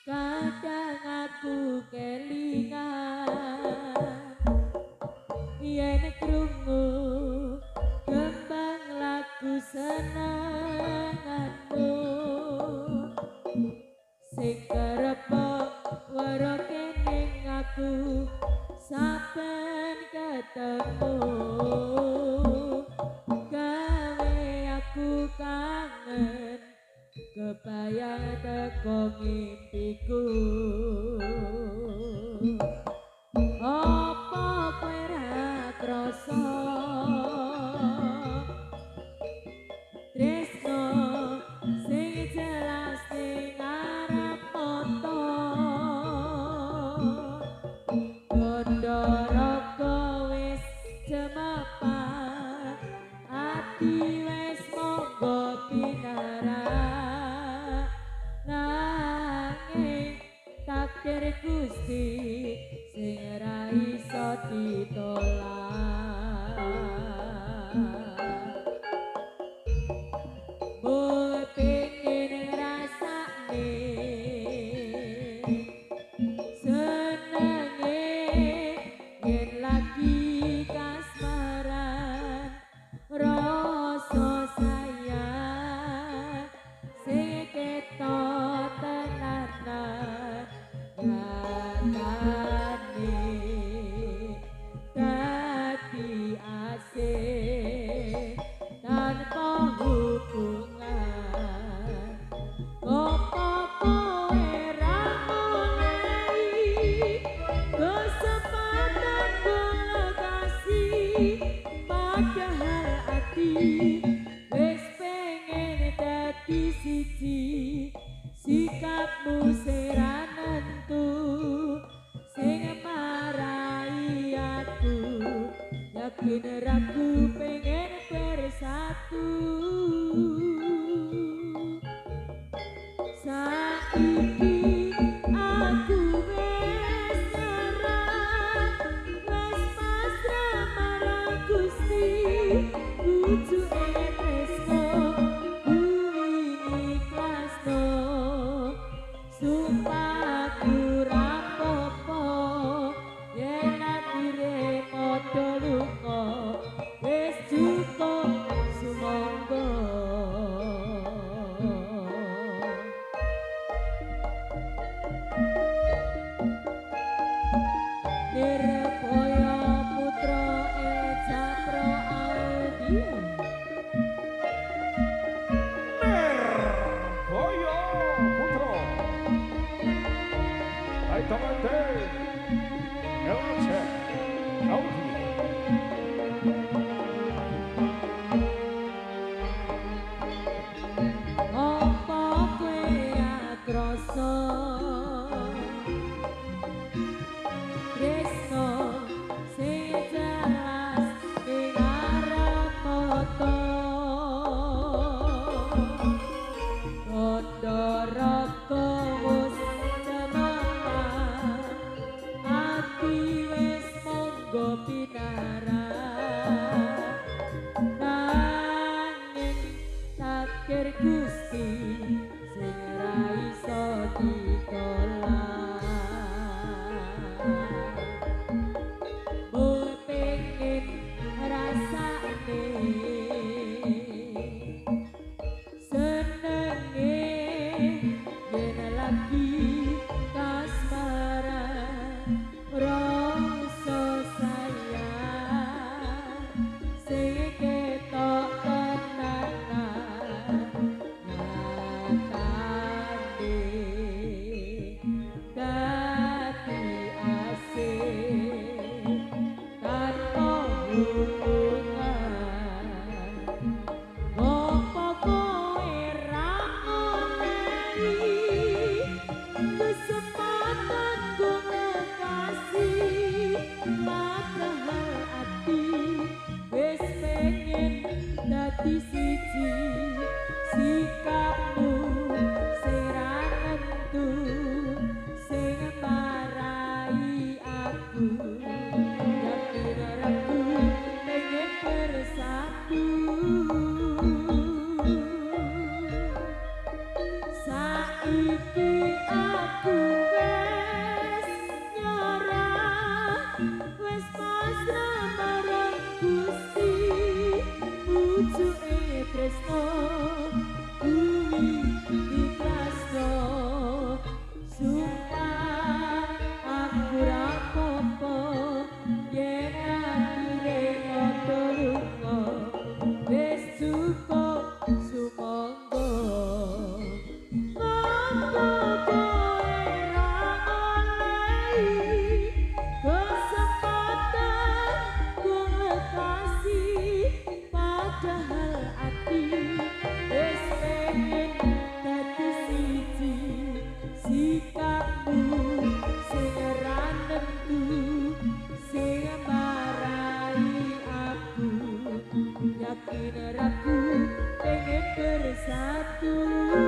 Kadang aku kelingan yen krungu kembang lagu senenganmu sing kerep weruh kening aku saben ketemu gawe aku kangen kebayang teko mimpiku apa kowe ra krasa tresno sing jelas ning arep mata bondo raga wis jemepat ati wis monggo pinarak nanging takdir Gusti sing ra iso ditolak boy pengen ngrasakne senenge yen lagi kasmaran rasa sayang sing ketok tenanan nyatane dadi asing tanpa hubungan apa kowe ra menehi kesempatan kolekasi padahal ati wis pengen dadi siji sikapmu sira nentu sing marai aku yakin ragu pengen bersatu saiki aku wis nyerah wis pasrah marang Gusti ujune tresno kuwi ikhlasno sumpah aku ra apa-apa yen akhire padha luka wis cukup sumangga Nirboyo putra Japro Audio Nirboyo putra Hai tomate Elce Audio apa kowe krasa tresno sing jelas ning arep mata bondo raga wis jemepat ati wis monggo pinarak nanging takdir Gusti sing ra iso ditolak boy pengen rasane senenge yen lagi kasmaran rasa sayang sing ketok tenanan nyatane dadi asing tanpa hubungan apa kowe ra menehi kesempatan kolekasi padahal ati wis pengen dadi siji sikapmu sing ra nentu sing marai aku yakin ragu pengen Saiki aku wes nyerah, wes pasrah marang Gusti, pucuke tresno kuwi ikhlasno. Sumpah aku ra apa-apa yen akhire padha lunga, wis cukup sumangga. Yakin aku pengen bersatu.